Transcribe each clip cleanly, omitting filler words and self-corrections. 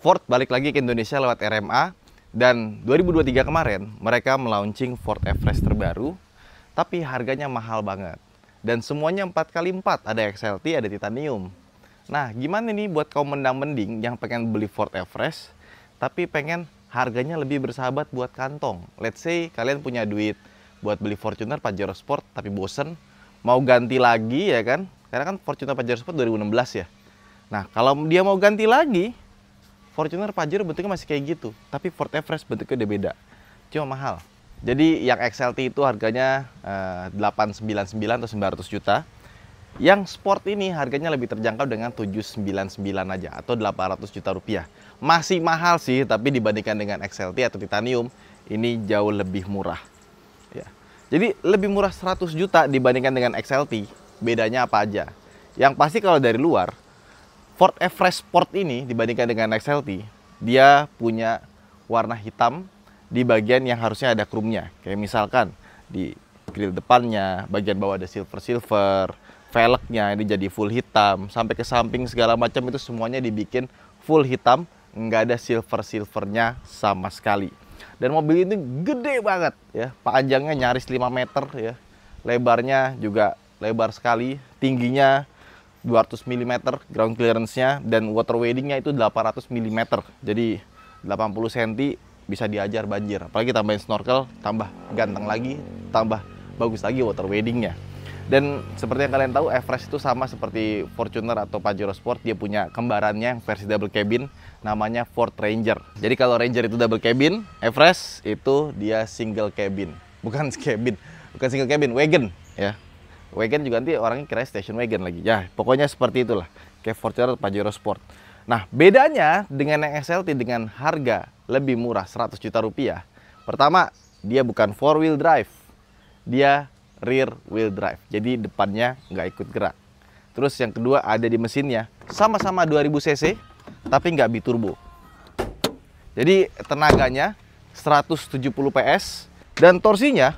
Ford balik lagi ke Indonesia lewat RMA, dan 2023 kemarin mereka melaunching Ford Everest terbaru, tapi harganya mahal banget. Dan semuanya 4x4, ada XLT, ada titanium. Nah, gimana nih buat kaum mendang-mending yang pengen beli Ford Everest, tapi pengen harganya lebih bersahabat buat kantong. Let's say kalian punya duit buat beli Fortuner Pajero Sport, tapi bosen, mau ganti lagi ya kan? Karena kan Fortuner Pajero Sport 2016 ya. Nah, kalau dia mau ganti lagi, Fortuner Pajero bentuknya masih kayak gitu, tapi Ford Everest bentuknya udah beda, cuma mahal. Jadi yang XLT itu harganya 899 atau 900 juta. Yang Sport ini harganya lebih terjangkau dengan 799 aja atau 800 juta rupiah. Masih mahal sih, tapi dibandingkan dengan XLT atau titanium, ini jauh lebih murah. Ya. Jadi lebih murah 100 juta dibandingkan dengan XLT. Bedanya apa aja? Yang pasti kalau dari luar, Ford Everest Sport ini dibandingkan dengan XLT, dia punya warna hitam di bagian yang harusnya ada chrome-nya. Kayak misalkan di grill depannya, bagian bawah ada silver-silver, velgnya ini jadi full hitam, sampai ke samping segala macam itu semuanya dibikin full hitam, nggak ada silver-silvernya sama sekali. Dan mobil ini gede banget ya, panjangnya nyaris 5 meter ya, lebarnya juga lebar sekali, tingginya 200 mm ground clearance-nya, dan water wading-nya itu 800 mm. Jadi 80 cm bisa diajar banjir. Apalagi tambahin snorkel, tambah ganteng lagi, tambah bagus lagi water wading-nya. Dan seperti yang kalian tahu, Everest itu sama seperti Fortuner atau Pajero Sport, dia punya kembarannya versi double cabin, namanya Ford Ranger. Jadi kalau Ranger itu double cabin, Everest itu dia single cabin. Bukan single cabin, wagon ya. Wagon juga nanti orangnya kira station wagon lagi. Ya, pokoknya seperti itulah. Kayak Fortuner atau Pajero Sport. Nah, bedanya dengan yang XLT dengan harga lebih murah 100 juta rupiah. Pertama, dia bukan 4-wheel drive. Dia rear wheel drive. Jadi depannya nggak ikut gerak. Terus yang kedua ada di mesinnya. Sama-sama 2000 cc, tapi nggak biturbo. Jadi tenaganya 170 PS dan torsinya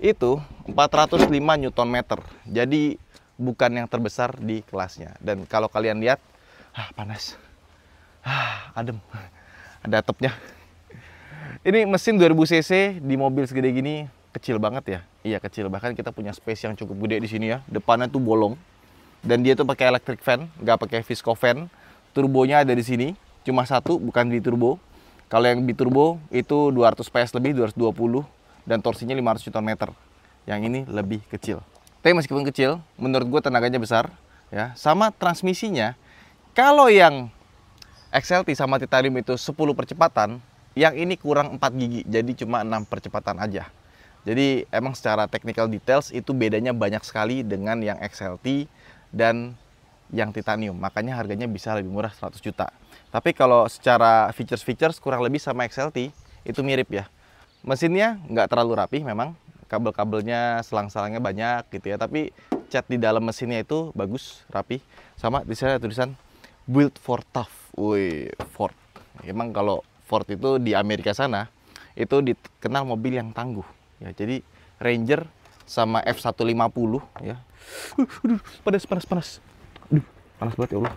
itu 405 Nm. Jadi bukan yang terbesar di kelasnya. Dan kalau kalian lihat, panas, adem, ada atapnya. Ini mesin 2000 cc di mobil segede gini kecil banget ya. Iya kecil, bahkan kita punya space yang cukup gede di sini ya. Depannya tuh bolong. Dan dia tuh pakai electric fan, nggak pakai visco fan. Turbonya ada di sini, cuma satu, bukan biturbo. Kalau yang biturbo itu 200 PS lebih, 220, dan torsinya 500 Nm. Yang ini lebih kecil. Tapi meskipun kecil, menurut gue tenaganya besar ya. Sama transmisinya, kalau yang XLT sama titanium itu 10 percepatan, yang ini kurang 4 gigi, jadi cuma 6 percepatan aja. Jadi emang secara technical details itu bedanya banyak sekali dengan yang XLT dan yang titanium. Makanya harganya bisa lebih murah 100 juta. Tapi kalau secara features kurang lebih sama XLT, itu mirip ya. Mesinnya nggak terlalu rapi memang, kabel-kabelnya, selang-selangnya banyak gitu ya. Tapi cat di dalam mesinnya itu bagus, rapi. Sama di sana tulisan Built for Tough. Wih, Ford. Emang kalau Ford itu di Amerika sana, itu dikenal mobil yang tangguh. Ya, jadi Ranger sama F150 ya. Panas. Aduh, panas banget ya Allah.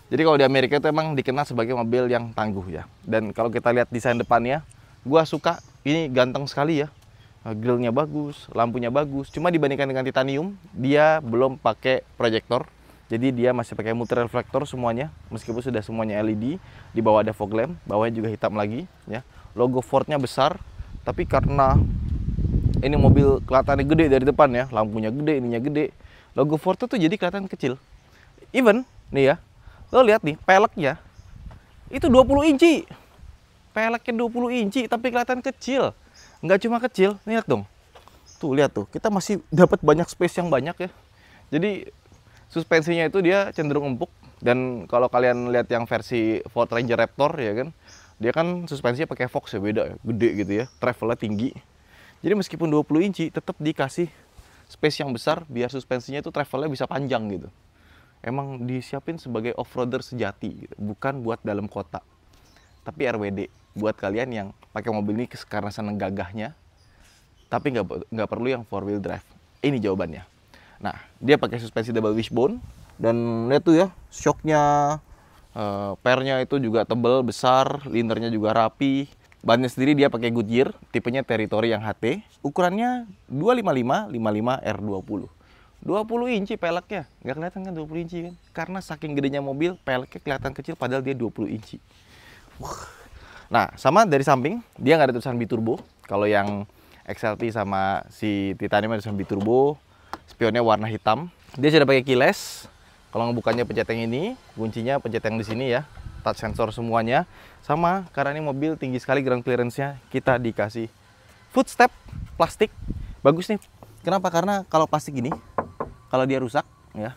Jadi kalau di Amerika itu emang dikenal sebagai mobil yang tangguh ya. Dan kalau kita lihat desain depannya, gua suka, ini ganteng sekali ya. Grillnya bagus, lampunya bagus. Cuma dibandingkan dengan titanium, dia belum pakai proyektor. Jadi dia masih pakai multi reflektor semuanya, meskipun sudah semuanya LED. Di bawah ada fog lamp, bawahnya juga hitam lagi ya. Logo Fordnya besar, tapi karena ini mobil kelihatannya gede dari depan ya, lampunya gede, ininya gede, logo Ford tuh jadi kelihatan kecil. Even nih ya, lo lihat nih, peleknya itu 20 inci. Peleknya 20 inci, tapi kelihatan kecil. Nggak cuma kecil, nih lihat dong. Tuh, lihat tuh, kita masih dapat banyak space yang banyak ya. Jadi, suspensinya itu dia cenderung empuk. Dan kalau kalian lihat yang versi Ford Ranger Raptor ya kan, dia kan suspensinya pakai Fox ya, beda ya, gede gitu ya, travelnya tinggi. Jadi meskipun 20 inci, tetap dikasih space yang besar, biar suspensinya itu travelnya bisa panjang gitu. Emang disiapin sebagai off-roader sejati gitu. Bukan buat dalam kota, tapi RWD buat kalian yang pakai mobil ini karena seneng gagahnya, tapi nggak perlu yang 4-wheel drive. Ini jawabannya. Nah, dia pakai suspensi double wishbone dan lihat tuh ya, shocknya, pernya itu juga tebel, besar, linernya juga rapi. Bannya sendiri dia pakai Goodyear, tipenya Territory yang HT. Ukurannya 255 55 R20. 20 inci peleknya, nggak kelihatan kan 20 inci kan? Karena saking gedenya mobil, peleknya kelihatan kecil padahal dia 20 inci. Nah, sama dari samping, dia nggak ada tulisan biturbo. Kalau yang XLT sama si Titanium ada tulisan biturbo. Spionnya warna hitam. Dia sudah pakai keyless. Kalau ngebukanya pencet yang ini, kuncinya pencet yang di sini ya. Touch sensor semuanya. Sama, karena ini mobil tinggi sekali ground clearance-nya, kita dikasih footstep plastik. Bagus nih. Kenapa? Karena kalau plastik ini, kalau dia rusak ya,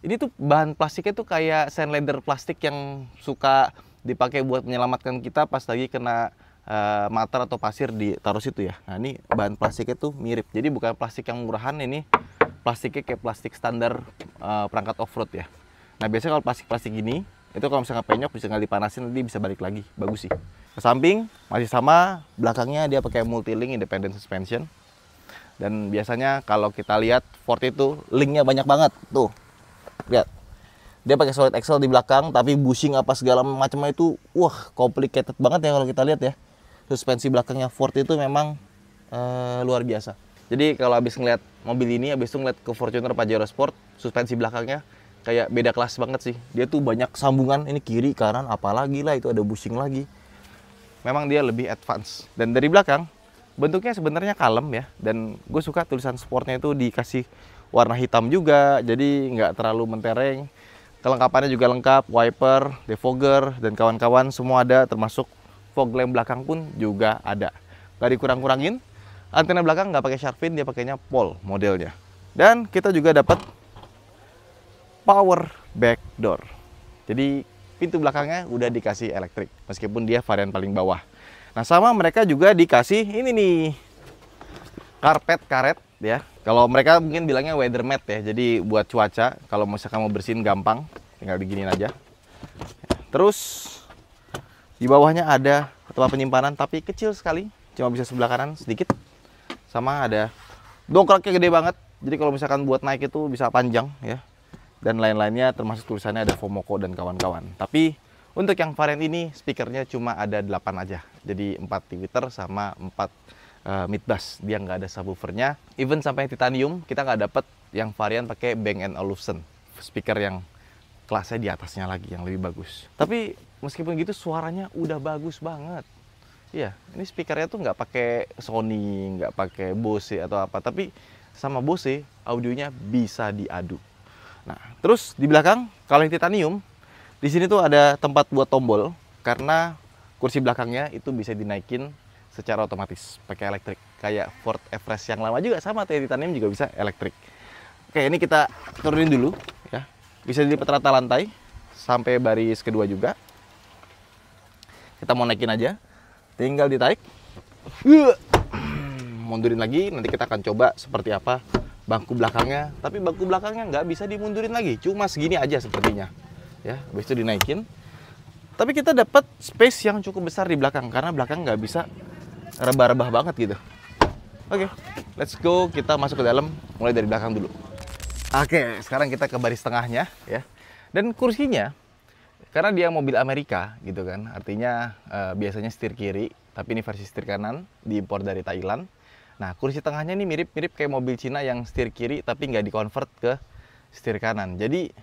ini tuh bahan plastiknya tuh kayak sand leather plastik yang suka dipakai buat menyelamatkan kita pas lagi kena mater atau pasir ditaruh situ ya. Nah, ini bahan plastiknya tuh mirip. Jadi bukan plastik yang murahan, ini plastiknya kayak plastik standar perangkat off-road ya. Nah, biasanya kalau plastik-plastik gini, itu kalau misalnya penyok bisa nggak dipanasin, nanti bisa balik lagi. Bagus sih. Ke samping masih sama, belakangnya dia pakai multi-link independent suspension. Dan biasanya kalau kita lihat Ford itu linknya banyak banget tuh, lihat dia pakai solid axle di belakang, tapi bushing apa segala macamnya itu wah complicated banget ya kalau kita lihat ya. Suspensi belakangnya Ford itu memang luar biasa. Jadi kalau habis ngeliat mobil ini, habis itu ngeliat ke Fortuner Pajero Sport, suspensi belakangnya kayak beda kelas banget sih. Dia tuh banyak sambungan, ini kiri kanan apalagi lah, itu ada bushing lagi. Memang dia lebih advance. Dan dari belakang bentuknya sebenarnya kalem ya, dan gue suka tulisan sportnya itu dikasih warna hitam juga, jadi nggak terlalu mentereng. Kelengkapannya juga lengkap, wiper, defogger, dan kawan-kawan semua ada, termasuk fog lamp belakang pun juga ada. Nggak dikurang-kurangin. Antena belakang nggak pakai shark fin, dia pakainya pole modelnya. Dan kita juga dapat power back door. Jadi pintu belakangnya udah dikasih elektrik, meskipun dia varian paling bawah. Nah, sama mereka juga dikasih ini nih, karpet karet ya. Kalau mereka mungkin bilangnya weather mat ya. Jadi buat cuaca, kalau misalkan mau bersihin gampang, tinggal diginiin aja. Terus di bawahnya ada tempat penyimpanan, tapi kecil sekali, cuma bisa sebelah kanan sedikit. Sama ada dongkraknya gede banget. Jadi kalau misalkan buat naik itu bisa panjang ya. Dan lain-lainnya, termasuk tulisannya ada Fomoco dan kawan-kawan. Tapi untuk yang varian ini, speakernya cuma ada 8 aja. Jadi 4 tweeter sama 4 mid bass. Dia nggak ada subwoofernya. Even sampai Titanium, kita nggak dapet yang varian pakai Bang & Olufsen. Speaker yang kelasnya di atasnya lagi, yang lebih bagus. Tapi meskipun gitu, suaranya udah bagus banget. Iya, ini speakernya tuh nggak pakai Sony, nggak pakai Bose atau apa. Tapi sama Bose, audionya bisa diadu. Nah, terus di belakang, kalau yang Titanium, di sini tuh ada tempat buat tombol, karena kursi belakangnya itu bisa dinaikin secara otomatis pakai elektrik. Kayak Ford Everest yang lama juga sama, Titanium juga bisa elektrik. Oke, ini kita turunin dulu ya. Bisa dilipat rata lantai sampai baris kedua juga. Kita mau naikin aja, tinggal ditarik. Mundurin lagi, nanti kita akan coba seperti apa bangku belakangnya. Tapi bangku belakangnya nggak bisa dimundurin lagi, cuma segini aja sepertinya. Ya, habis itu dinaikin. Tapi kita dapat space yang cukup besar di belakang, karena belakang nggak bisa rebah-rebah banget gitu. Oke, let's go. Kita masuk ke dalam, mulai dari belakang dulu. Oke, sekarang kita ke baris tengahnya ya. Dan kursinya, karena dia mobil Amerika gitu kan, artinya biasanya setir kiri, tapi ini versi setir kanan, diimpor dari Thailand. Nah, kursi tengahnya ini mirip-mirip kayak mobil Cina yang setir kiri, tapi nggak di-convert ke setir kanan. Jadi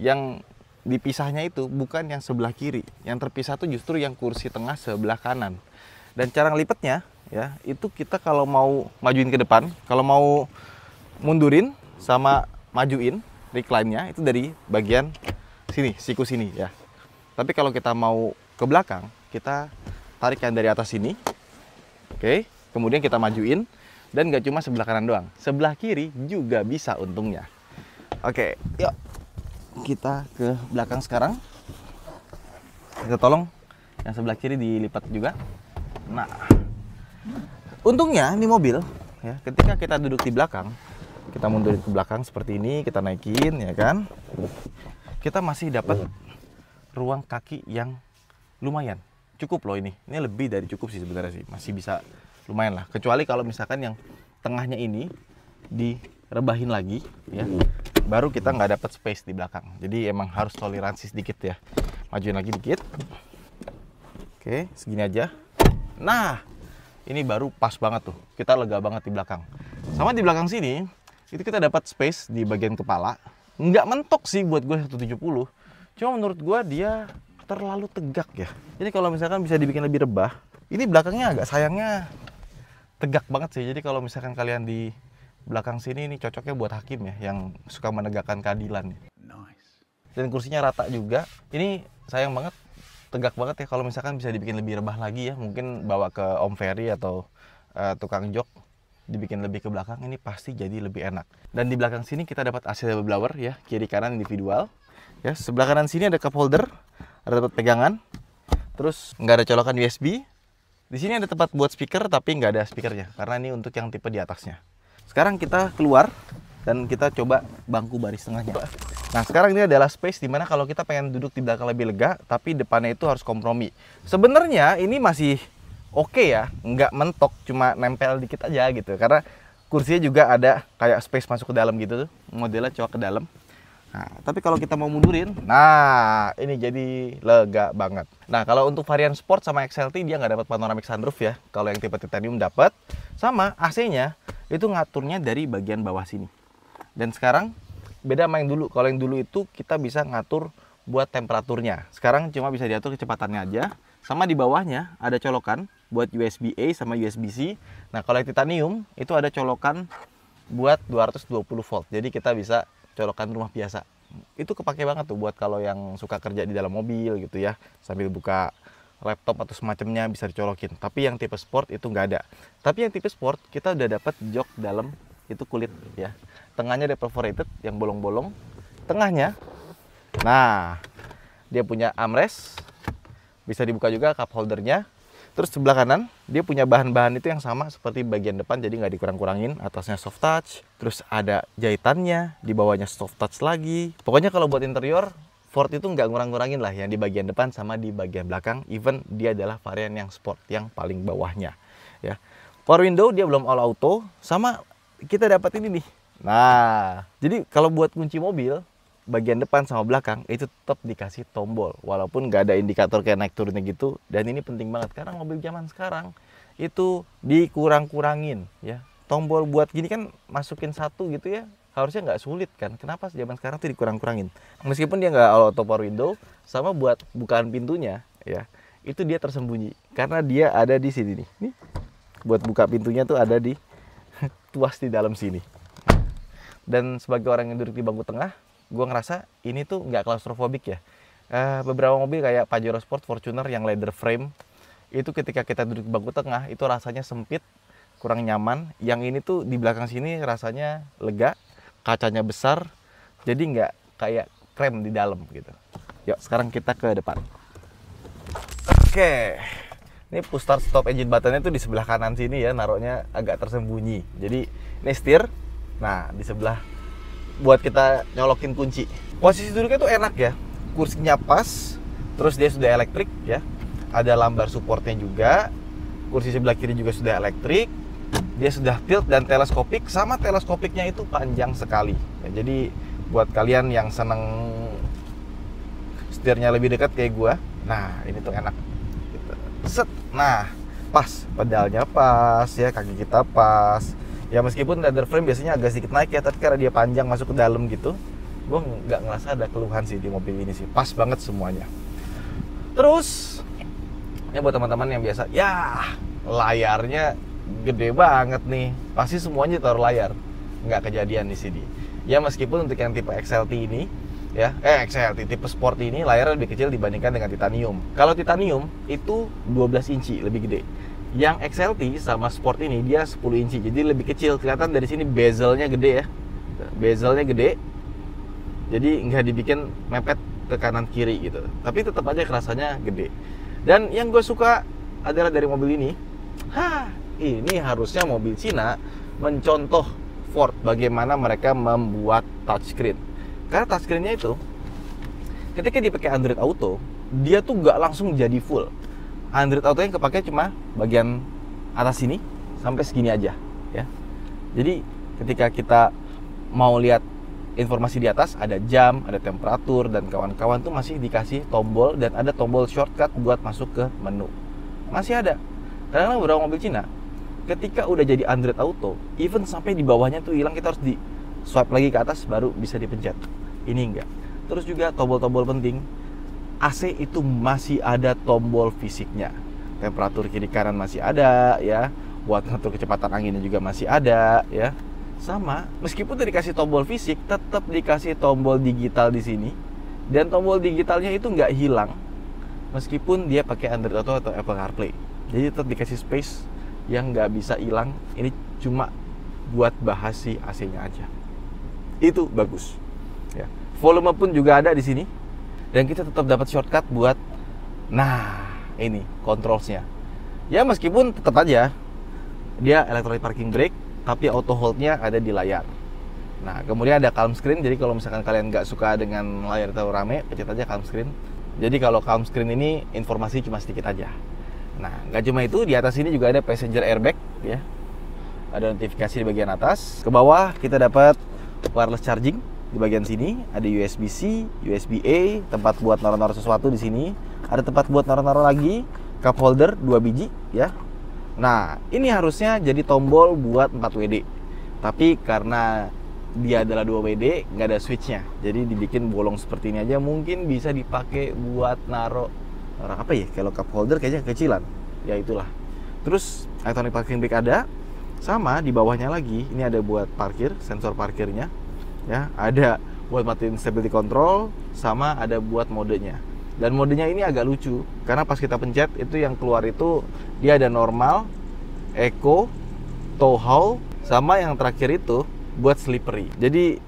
yang dipisahnya itu bukan yang sebelah kiri, yang terpisah tuh justru yang kursi tengah sebelah kanan. Dan cara ngelipetnya ya, itu kita kalau mau majuin ke depan, kalau mau mundurin sama majuin recline-nya itu dari bagian sini, siku sini ya. Tapi kalau kita mau ke belakang, kita tarik yang dari atas sini. Oke, kemudian kita majuin, dan nggak cuma sebelah kanan doang, sebelah kiri juga bisa untungnya. Oke, yuk kita ke belakang sekarang. Kita tolong yang sebelah kiri dilipat juga. Nah, untungnya ini mobil ya, ketika kita duduk di belakang, kita mundurin ke belakang seperti ini, kita naikin ya kan, kita masih dapat ruang kaki yang lumayan cukup loh. Ini lebih dari cukup sih sebenarnya sih, masih bisa lumayan lah. Kecuali kalau misalkan yang tengahnya ini rebahin lagi ya, baru kita nggak dapat space di belakang. Jadi emang harus toleransi sedikit ya. Majuin lagi dikit. Oke, segini aja. Nah, ini baru pas banget tuh. Kita lega banget di belakang. Sama di belakang sini, itu kita dapat space di bagian kepala. Nggak mentok sih buat gue 170. Cuma menurut gue dia terlalu tegak ya. Jadi kalau misalkan bisa dibikin lebih rebah, ini belakangnya agak sayangnya tegak banget sih. Jadi kalau misalkan kalian di belakang sini, ini cocoknya buat hakim ya, yang suka menegakkan keadilan. Nice. Dan kursinya rata juga. Ini sayang banget, tegak banget ya. Kalau misalkan bisa dibikin lebih rebah lagi ya, mungkin bawa ke Om Ferry atau tukang jok, dibikin lebih ke belakang, ini pasti jadi lebih enak. Dan di belakang sini kita dapat AC double blower ya, kiri kanan individual. Ya, sebelah kanan sini ada cup holder, ada tempat pegangan. Terus nggak ada colokan USB. Di sini ada tempat buat speaker tapi nggak ada speakernya karena ini untuk yang tipe di atasnya. Sekarang kita keluar dan kita coba bangku baris tengahnya. Nah, sekarang ini adalah space dimana kalau kita pengen duduk di belakang lebih lega, tapi depannya itu harus kompromi. Sebenarnya ini masih oke ya, nggak mentok, cuma nempel dikit aja gitu. Karena kursinya juga ada kayak space masuk ke dalam gitu tuh, modelnya cowok ke dalam. Nah, tapi kalau kita mau mundurin, nah ini jadi lega banget. Nah, kalau untuk varian Sport sama XLT dia nggak dapat panoramic sunroof ya. Kalau yang tipe titanium dapat, sama AC-nya itu ngaturnya dari bagian bawah sini. Dan sekarang beda sama yang dulu. Kalau yang dulu itu kita bisa ngatur buat temperaturnya. Sekarang cuma bisa diatur kecepatannya aja. Sama di bawahnya ada colokan buat USB-A sama USB-C. Nah, kalau yang titanium itu ada colokan buat 220 volt. Jadi kita bisa colokan rumah biasa. Itu kepake banget tuh buat kalau yang suka kerja di dalam mobil gitu ya, sambil buka laptop atau semacamnya bisa dicolokin. Tapi yang tipe sport itu nggak ada. Tapi yang tipe sport kita udah dapat jok dalam itu kulit ya. Tengahnya ada perforated yang bolong-bolong. Tengahnya, nah dia punya armrest, bisa dibuka juga cup holdernya. Terus sebelah kanan dia punya bahan-bahan itu yang sama seperti bagian depan, jadi nggak dikurang-kurangin. Atasnya soft touch, terus ada jahitannya, di bawahnya soft touch lagi. Pokoknya kalau buat interior, Ford itu nggak ngurang-ngurangin lah yang di bagian depan sama di bagian belakang. Even dia adalah varian yang sport, yang paling bawahnya. Ya, power window dia belum all auto, sama kita dapat ini nih. Nah, jadi kalau buat kunci mobil, bagian depan sama belakang itu tetap dikasih tombol walaupun nggak ada indikator kayak naik turunnya gitu. Dan ini penting banget karena mobil zaman sekarang itu dikurang-kurangin ya. Tombol buat gini kan masukin satu gitu ya, harusnya nggak sulit kan. Kenapa zaman sekarang tuh dikurang-kurangin? Meskipun dia nggak auto power window, sama buat bukaan pintunya ya, itu dia tersembunyi karena dia ada di sini nih. Nih buat buka pintunya tuh ada di tuas di dalam sini. Dan sebagai orang yang duduk di bangku tengah, gue ngerasa ini tuh nggak klaustrofobik ya. Beberapa mobil kayak Pajero Sport, Fortuner yang leather frame, itu ketika kita duduk di bangku tengah itu rasanya sempit, kurang nyaman. Yang ini tuh di belakang sini rasanya lega, kacanya besar, jadi nggak kayak krem di dalam gitu. Yuk sekarang kita ke depan. Oke, ini push start stop engine buttonnya tuh di sebelah kanan sini ya, naruhnya agak tersembunyi. Jadi ini setir, nah di sebelah buat kita nyolokin kunci. Posisi duduknya tuh enak ya, kursinya pas, terus dia sudah elektrik ya, ada lambar supportnya juga, kursi sebelah kiri juga sudah elektrik, dia sudah tilt dan teleskopik, sama teleskopiknya itu panjang sekali ya. Jadi buat kalian yang seneng setirnya lebih dekat kayak gua, nah ini tuh enak gitu. Set, nah pas, pedalnya pas ya, kaki kita pas. Ya meskipun leather frame biasanya agak sedikit naik ya, tapi karena dia panjang masuk ke dalam gitu, gue nggak ngerasa ada keluhan sih di mobil ini sih. Pas banget semuanya. Terus, ya buat teman-teman yang biasa, ya layarnya gede banget nih. Pasti semuanya taruh layar. Nggak kejadian di sini. Ya meskipun untuk yang tipe XLT ini, ya XLT tipe sport ini layarnya lebih kecil dibandingkan dengan titanium. Kalau titanium itu 12 inci lebih gede. Yang XLT sama Sport ini dia 10 inci, jadi lebih kecil. Kelihatan dari sini bezelnya gede ya, bezelnya gede, jadi nggak dibikin mepet ke kanan kiri gitu. Tapi tetap aja kerasanya gede. Dan yang gue suka adalah dari mobil ini, ini harusnya mobil Cina mencontoh Ford bagaimana mereka membuat touchscreen. Karena touchscreennya itu ketika dipakai Android Auto, dia tuh nggak langsung jadi full. Android Auto yang kepake cuma bagian atas sini sampai segini aja ya. Jadi ketika kita mau lihat informasi di atas, ada jam, ada temperatur, dan kawan-kawan tuh masih dikasih tombol, dan ada tombol shortcut buat masuk ke menu. Masih ada. Karena beberapa mobil Cina, ketika udah jadi Android Auto, even sampai di bawahnya tuh hilang, kita harus di swipe lagi ke atas baru bisa dipencet. Ini enggak. Terus juga tombol-tombol penting, AC itu masih ada tombol fisiknya. Temperatur kiri kanan masih ada ya. Buat ngatur kecepatan anginnya juga masih ada ya. Sama, meskipun udah dikasih tombol fisik, tetap dikasih tombol digital di sini. Dan tombol digitalnya itu nggak hilang meskipun dia pakai Android Auto atau Apple CarPlay. Jadi tetap dikasih space yang nggak bisa hilang. Ini cuma buat bahas si AC-nya aja. Itu bagus. Ya. Volume pun juga ada di sini. Dan kita tetap dapat shortcut buat, nah ini controls-nya. Ya meskipun tetap aja dia electronic parking brake, tapi auto hold-nya ada di layar. Nah, kemudian ada calm screen. Jadi kalau misalkan kalian nggak suka dengan layar terlalu rame, pencet aja calm screen. Jadi kalau calm screen ini informasi cuma sedikit aja. Nah, nggak cuma itu, di atas ini juga ada passenger airbag ya. Ada notifikasi di bagian atas. Ke bawah kita dapat wireless charging di bagian sini. Ada USB-C, USB-A, tempat buat naruh-naruh sesuatu di sini. Ada tempat buat naruh-naruh lagi, cup holder 2 biji ya. Nah, ini harusnya jadi tombol buat 4WD. Tapi karena dia adalah 2WD, nggak ada switchnya. Jadi dibikin bolong seperti ini aja. Mungkin bisa dipakai buat naruh apa ya? Kalau cup holder kayaknya kecilan. Ya itulah. Terus electronic parking brake ada. Sama di bawahnya lagi, ini ada buat parkir, sensor parkirnya. Ya, ada buat matiin stability control, sama ada buat modenya. Dan modenya ini agak lucu, karena pas kita pencet itu yang keluar itu dia ada normal, eco, tow haul, sama yang terakhir itu buat slippery. Jadi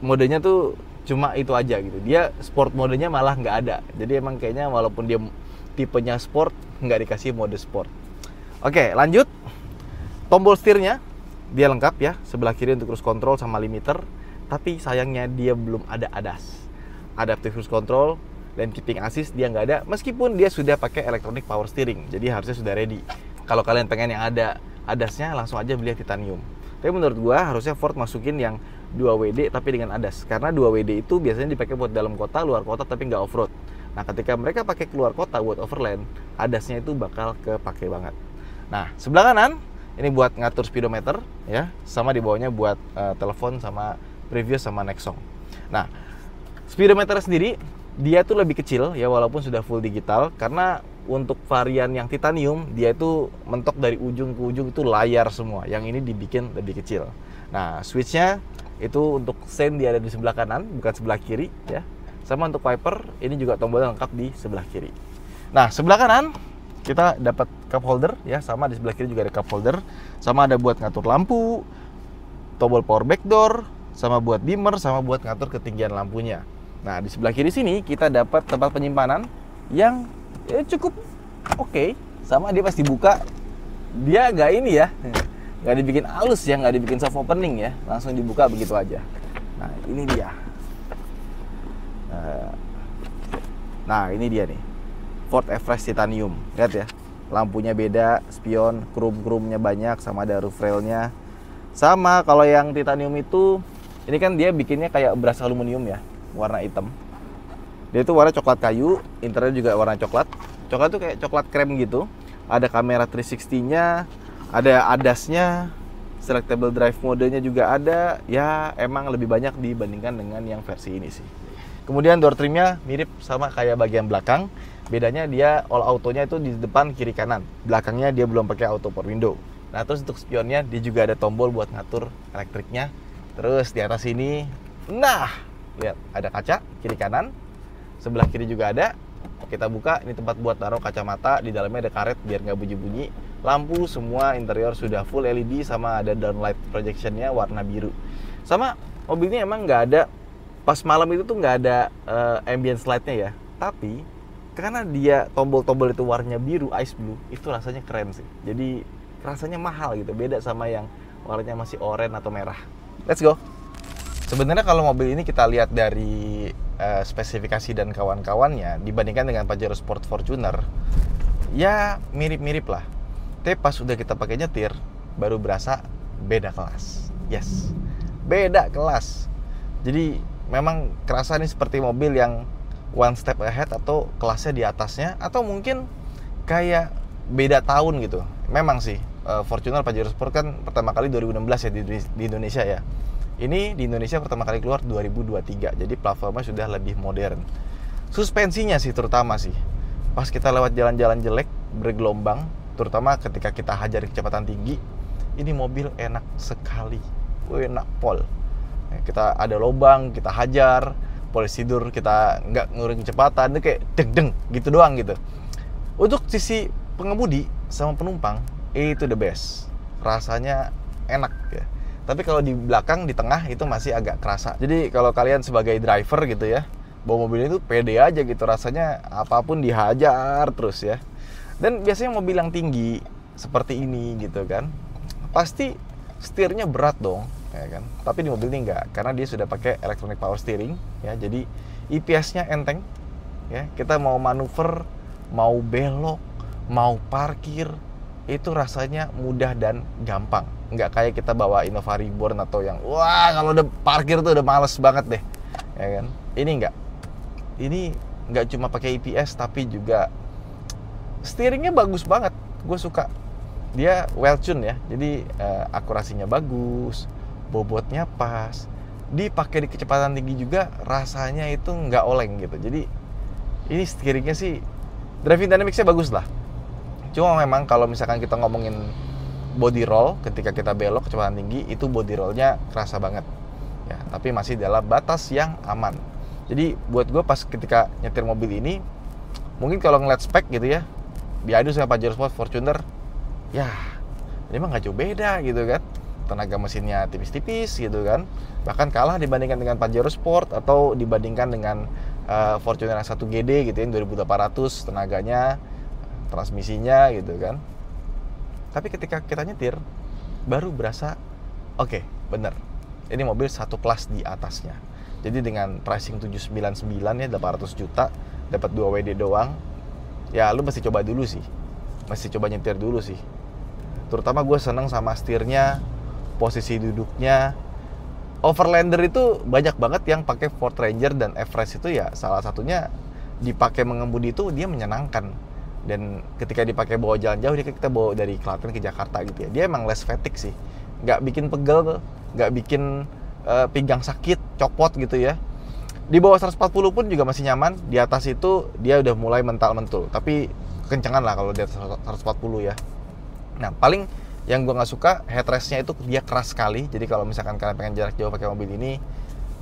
modenya tuh cuma itu aja gitu. Dia sport modenya malah nggak ada. Jadi emang kayaknya walaupun dia tipenya sport, nggak dikasih mode sport. Oke, lanjut. Tombol setirnya dia lengkap ya, sebelah kiri untuk cruise control sama limiter. Tapi sayangnya dia belum ada ADAS, adaptive cruise control. Dan keeping assist dia nggak ada, meskipun dia sudah pakai electronic power steering, jadi harusnya sudah ready. Kalau kalian pengen yang ada ADAS-nya, langsung aja beli titanium. Tapi menurut gua harusnya Ford masukin yang 2WD tapi dengan ADAS, karena 2WD itu biasanya dipakai buat dalam kota, luar kota tapi nggak off-road. Nah, ketika mereka pakai keluar kota buat overland, ADAS-nya itu bakal kepake banget. Nah, sebelah kanan ini buat ngatur speedometer ya, sama di bawahnya buat telepon sama previous sama next song. Nah, speedometer sendiri dia tuh lebih kecil ya, walaupun sudah full digital, karena untuk varian yang titanium dia itu mentok dari ujung ke ujung itu layar semua. Yang ini dibikin lebih kecil. Nah, switchnya itu untuk sen dia ada di sebelah kanan, bukan sebelah kiri ya. Sama untuk wiper ini juga tombolnya lengkap di sebelah kiri. Nah, sebelah kanan kita dapat cup holder ya, sama di sebelah kiri juga ada cup holder, sama ada buat ngatur lampu, tombol power back door, sama buat dimmer, sama buat ngatur ketinggian lampunya. Nah, di sebelah kiri sini kita dapat tempat penyimpanan yang ya cukup oke. Sama dia pas dibuka, dia nggak ini ya, nggak dibikin halus ya, nggak dibikin soft opening ya, langsung dibuka begitu aja. Nah, ini dia. Nah, ini dia nih, Ford Everest Titanium. Lihat ya, lampunya beda, spion, krum-krumnya banyak, sama ada roof railnya. Sama kalau yang titanium itu, ini kan dia bikinnya kayak beras aluminium ya, warna hitam. Dia itu warna coklat kayu, interior juga warna coklat. Coklat itu kayak coklat krem gitu. Ada kamera 360-nya, ada ADAS-nya, selectable drive mode-nya juga ada. Ya, emang lebih banyak dibandingkan dengan yang versi ini sih. Kemudian door trim-nya mirip sama kayak bagian belakang. Bedanya dia all auto-nya itu di depan kiri kanan. Belakangnya dia belum pakai auto power window. Nah, terus untuk spionnya dia juga ada tombol buat ngatur elektriknya. Terus di atas ini, nah, lihat ada kaca kiri kanan, sebelah kiri juga ada. Kita buka, ini tempat buat taruh kacamata, di dalamnya ada karet biar nggak bunyi-bunyi. Lampu semua interior sudah full LED, sama ada downlight projectionnya warna biru. Sama mobil ini emang nggak ada, pas malam itu tuh nggak ada ambience light-nya ya. Tapi karena dia tombol-tombol itu warnanya biru, ice blue, itu rasanya keren sih. Jadi rasanya mahal gitu, beda sama yang warnanya masih oranye atau merah. Let's go. Sebenarnya kalau mobil ini kita lihat dari spesifikasi dan kawan-kawannya dibandingkan dengan Pajero Sport Fortuner, ya mirip-mirip lah. Tapi pas udah kita pakai nyetir, baru berasa beda kelas. Yes. beda kelas. Jadi memang kerasa nih seperti mobil yang one step ahead atau kelasnya di atasnya, atau mungkin kayak beda tahun gitu. Memang sih Fortuner Pajero Sport kan pertama kali 2016 ya di Indonesia ya. Ini di Indonesia pertama kali keluar 2023. Jadi platformnya sudah lebih modern. Suspensinya sih terutama sih. Pas kita lewat jalan-jalan jelek bergelombang, terutama ketika kita hajar kecepatan tinggi, ini mobil enak sekali. Enak pol. Kita ada lubang, kita hajar, polisi tidur, kita nggak ngurangi kecepatan, itu kayak deng-deng gitu doang gitu. Untuk sisi pengemudi sama penumpang, itu the best. Rasanya enak ya. Tapi kalau di belakang, di tengah itu masih agak kerasa. Jadi kalau kalian sebagai driver gitu ya, bawa mobil itu pede aja gitu, rasanya apapun dihajar terus ya. Dan biasanya mobil yang tinggi seperti ini gitu kan, pasti setirnya berat dong, ya kan. Tapi di mobil ini enggak, karena dia sudah pakai electronic power steering ya. Jadi EPS-nya enteng ya. Kita mau manuver, mau belok, mau parkir, itu rasanya mudah dan gampang. Nggak kayak kita bawa Innova Reborn atau yang wah kalau udah parkir tuh udah males banget deh, ya kan. Ini enggak. Ini nggak cuma pakai EPS tapi juga steeringnya bagus banget. Gue suka. Dia well tune ya. Jadi akurasinya bagus, bobotnya pas. Dipakai di kecepatan tinggi juga rasanya itu nggak oleng gitu. Jadi ini steeringnya sih, driving dynamics-nya bagus lah. Cuma memang kalau misalkan kita ngomongin body roll ketika kita belok kecepatan tinggi, itu body roll-nya kerasa banget ya, tapi masih dalam batas yang aman. Jadi buat gue pas ketika nyetir mobil ini, mungkin kalau ngeliat spek gitu ya, diadu sama Pajero Sport Fortuner, ya ini mah nggak jauh beda gitu kan. Tenaga mesinnya tipis-tipis gitu kan, bahkan kalah dibandingkan dengan Pajero Sport atau dibandingkan dengan Fortuner 1GD gitu ya, 2800 tenaganya, transmisinya gitu kan. Tapi ketika kita nyetir, baru berasa oke, bener, ini mobil satu kelas di atasnya. Jadi dengan pricing 799 ya, 800 juta, dapat 2 WD doang, ya lu mesti coba dulu sih. Mesti coba nyetir dulu sih. Terutama gue seneng sama setirnya, posisi duduknya. Overlander itu banyak banget yang pakai Ford Ranger dan Everest itu ya, salah satunya dipakai mengemudi itu dia menyenangkan. Dan ketika dipakai bawa jalan jauh, kita bawa dari Klaten ke Jakarta gitu ya, dia emang less fatigue sih. Nggak bikin pegel, nggak bikin pinggang sakit, copot gitu ya. Di bawah 140 pun juga masih nyaman. Di atas itu dia udah mulai mental-mentul, tapi kencengan lah kalau di atas 140 ya. Nah paling yang gue nggak suka, headrestnya itu dia keras sekali. Jadi kalau misalkan kalian pengen jarak jauh pakai mobil ini,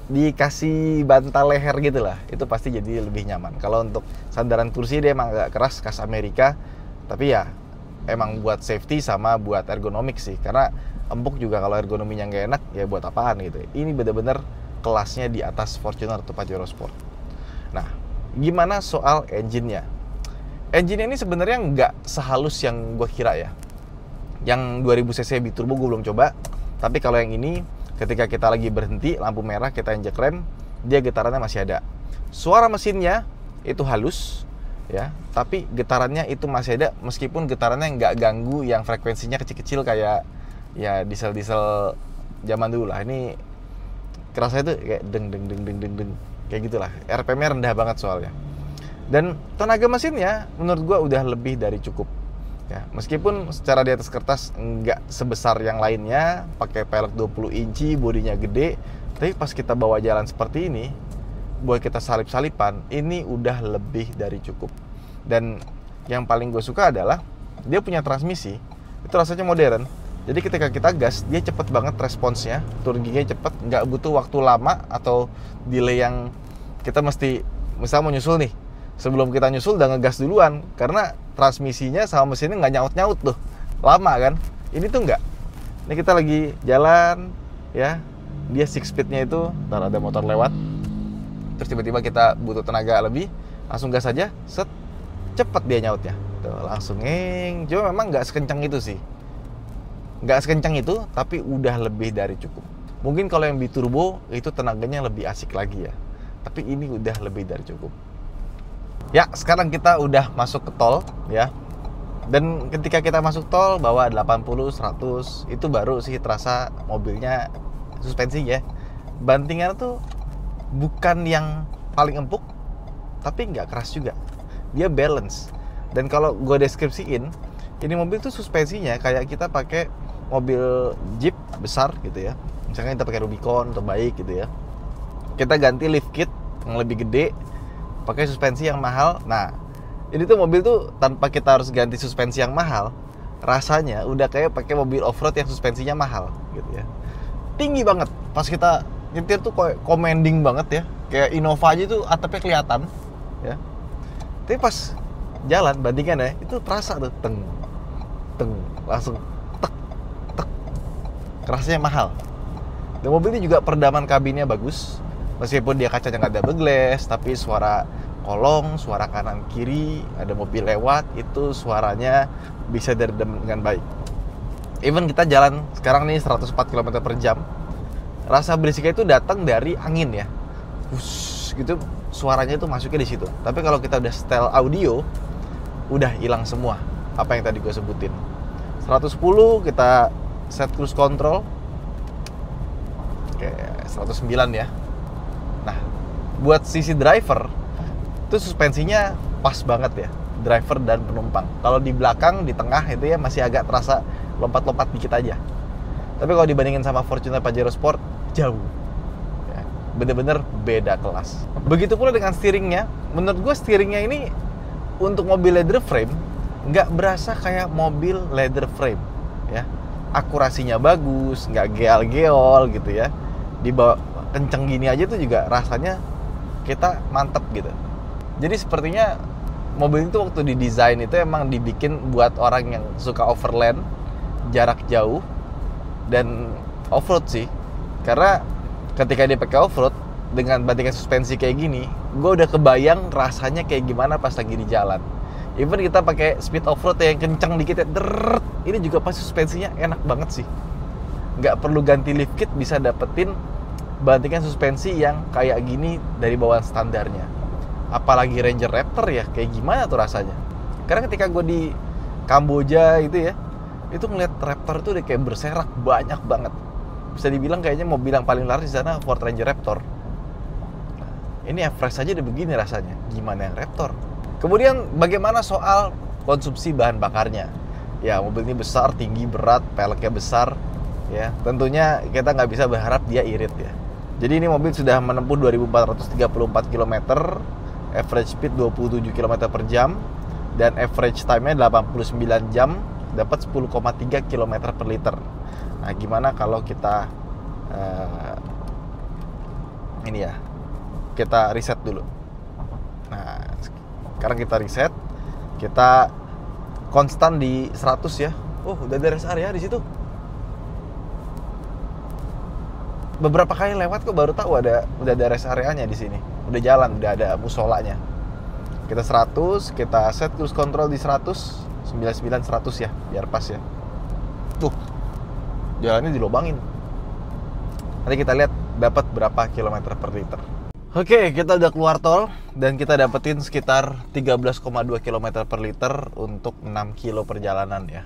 dikasih bantal leher gitu lah, itu pasti jadi lebih nyaman. Kalau untuk sandaran kursi dia emang agak keras, khas Amerika, tapi ya emang buat safety sama buat ergonomik sih. Karena empuk juga kalau ergonominya nggak enak, ya buat apaan gitu. Ini bener-bener kelasnya di atas Fortuner atau Pajero Sport. Nah, gimana soal engine-nya? Engine ini sebenarnya nggak sehalus yang gue kira ya. Yang 2000cc biturbo gue belum coba, tapi kalau yang ini ketika kita lagi berhenti lampu merah kita injek rem, dia getarannya masih ada. Suara mesinnya itu halus ya, tapi getarannya itu masih ada, meskipun getarannya nggak ganggu yang frekuensinya kecil-kecil kayak ya diesel-diesel zaman dulu lah. Ini kerasa itu kayak deng deng deng deng deng deng kayak gitulah. RPM-nya rendah banget soalnya. Dan tenaga mesinnya menurut gua udah lebih dari cukup. Ya, meskipun secara di atas kertas nggak sebesar yang lainnya, pakai pelek 20 inci, bodinya gede, tapi pas kita bawa jalan seperti ini, buat kita salip-salipan, ini udah lebih dari cukup. Dan yang paling gue suka adalah dia punya transmisi, itu rasanya modern. Jadi ketika kita gas, dia cepet banget responsnya, turningnya cepet, nggak butuh waktu lama atau delay yang kita mesti, misal mau nyusul nih, sebelum kita nyusul udah ngegas duluan, karena transmisinya sama mesinnya nggak nyaut-nyaut tuh, lama kan. Ini tuh nggak. Ini kita lagi jalan ya, dia 6 speednya itu, ntar ada motor lewat, terus tiba-tiba kita butuh tenaga lebih, langsung gas aja, set, cepet dia nyautnya tuh, langsung ngeng. Cuma memang nggak sekencang itu sih, nggak sekencang itu, tapi udah lebih dari cukup. Mungkin kalau yang biturbo itu tenaganya lebih asik lagi ya, tapi ini udah lebih dari cukup. Ya, sekarang kita udah masuk ke tol ya. Dan ketika kita masuk tol bawa 80, 100, itu baru sih terasa mobilnya suspensinya. Bantingan tuh bukan yang paling empuk, tapi nggak keras juga. Dia balance. Dan kalau gue deskripsiin, ini mobil tuh suspensinya kayak kita pakai mobil Jeep besar gitu ya. Misalnya kita pakai Rubicon atau Baik gitu ya. Kita ganti lift kit yang lebih gede, pakai suspensi yang mahal. Nah, ini tuh mobil tuh tanpa kita harus ganti suspensi yang mahal, rasanya udah kayak pakai mobil off-road yang suspensinya mahal gitu ya. Tinggi banget. Pas kita nyetir tuh kayak commanding banget ya. Kayak Innova aja tuh atapnya kelihatan ya. Tapi pas jalan bandingan ya, itu terasa tuh teng langsung tek tek. Kerasnya mahal. Dan mobil ini juga peredaman kabinnya bagus. Meskipun dia kacanya nggak double glass, tapi suara kolong, suara kanan kiri, ada mobil lewat, itu suaranya bisa diredam dengan baik. Even kita jalan sekarang nih 104 km per jam, rasa berisiknya itu datang dari angin ya. Wush, gitu suaranya itu masuknya di situ. Tapi kalau kita udah setel audio, udah hilang semua apa yang tadi gue sebutin. 110 kita set cruise control. Oke, 109 ya. Nah, buat sisi driver itu suspensinya pas banget ya, driver dan penumpang. Kalau di belakang, di tengah itu ya masih agak terasa lompat-lompat dikit aja. Tapi kalau dibandingin sama Fortuner Pajero Sport, jauh. Ya, bener-bener beda kelas. Begitu pula dengan steeringnya. Menurut gue steeringnya ini untuk mobil leather frame nggak berasa kayak mobil leather frame. Ya, akurasinya bagus, nggak geol-geol gitu ya. Dibawa kenceng gini aja tuh juga rasanya kita mantep gitu. Jadi sepertinya mobil itu waktu didesain itu emang dibikin buat orang yang suka overland, jarak jauh, dan offroad sih. Karena ketika dia pakai offroad dengan bantingan suspensi kayak gini, gue udah kebayang rasanya kayak gimana pas lagi di jalan. Even kita pakai speed offroad yang kenceng dikit ya, ini juga pas suspensinya enak banget sih. Nggak perlu ganti lift kit, bisa dapetin bantingan suspensi yang kayak gini dari bawaan standarnya. Apalagi Ranger Raptor ya, kayak gimana tuh rasanya. Karena ketika gue di Kamboja itu ya, itu ngeliat Raptor itu udah kayak berserak banyak banget. Bisa dibilang kayaknya mobil yang paling laris di sana Ford Ranger Raptor. Ini Everest aja udah begini rasanya, gimana yang Raptor. Kemudian bagaimana soal konsumsi bahan bakarnya? Ya, mobil ini besar, tinggi, berat, peleknya besar ya. Tentunya kita nggak bisa berharap dia irit ya. Jadi ini mobil sudah menempuh 2434 km, average speed 27 km per jam, dan average time-nya 89 jam, dapat 10,3 km per liter. Nah, gimana kalau kita ini ya, kita reset dulu. Nah, sekarang kita reset, kita konstan di 100 ya. Oh, udah ada rest area di situ. Beberapa kali lewat kok baru tahu udah ada rest areanya di sini. Udah jalan, udah ada musolanya. Kita 100, kita set cruise control di 100, 99 100 ya, biar pas ya. Tuh. Jalannya dilobangin. Nanti kita lihat dapat berapa kilometer per liter. Oke, kita udah keluar tol dan kita dapetin sekitar 13,2 km per liter untuk 6 kilo perjalanan ya.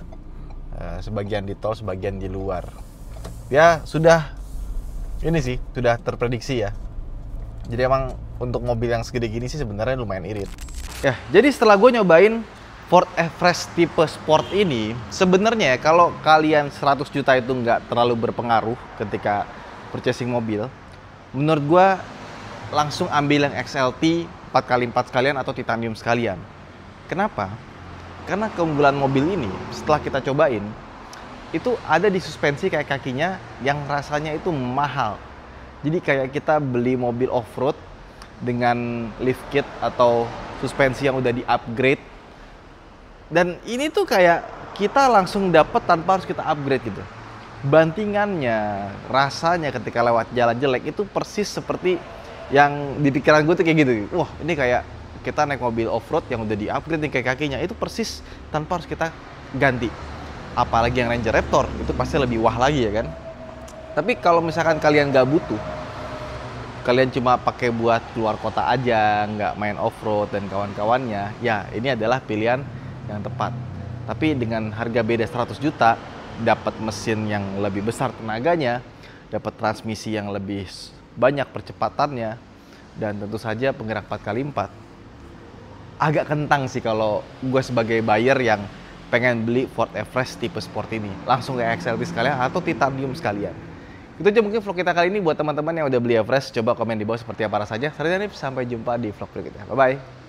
Sebagian di tol, sebagian di luar. Ya, sudah ini sih sudah terprediksi ya. Jadi emang untuk mobil yang segede gini sih sebenarnya lumayan irit. Ya, jadi setelah gue nyobain Ford Everest tipe Sport ini, sebenarnya kalau kalian 100 juta itu nggak terlalu berpengaruh ketika purchasing mobil, menurut gue langsung ambil yang XLT 4x4 sekalian atau titanium sekalian. Kenapa? Karena keunggulan mobil ini setelah kita cobain, itu ada di suspensi kayak kakinya yang rasanya itu mahal. Jadi kayak kita beli mobil off-road dengan lift kit atau suspensi yang udah di-upgrade. Dan ini tuh kayak kita langsung dapat tanpa harus kita upgrade gitu. Bantingannya, rasanya ketika lewat jalan jelek itu persis seperti yang di pikiran gue tuh kayak gitu. Wah, ini kayak kita naik mobil off-road yang udah di-upgrade nih kayak kakinya. Itu persis tanpa harus kita ganti. Apalagi yang Ranger Raptor, itu pasti lebih wah lagi ya kan. Tapi kalau misalkan kalian nggak butuh, kalian cuma pakai buat keluar kota aja, nggak main off-road dan kawan-kawannya, ya ini adalah pilihan yang tepat. Tapi dengan harga beda 100 juta, dapat mesin yang lebih besar tenaganya, dapat transmisi yang lebih banyak percepatannya, dan tentu saja penggerak 4x4. Agak kentang sih kalau gue sebagai buyer yang pengen beli Ford Everest tipe sport ini. Langsung ke XLT sekalian atau Titanium sekalian. Itu aja mungkin vlog kita kali ini. Buat teman-teman yang udah beli Everest, coba komen di bawah seperti apa rasanya. Sampai jumpa di vlog berikutnya. Bye-bye.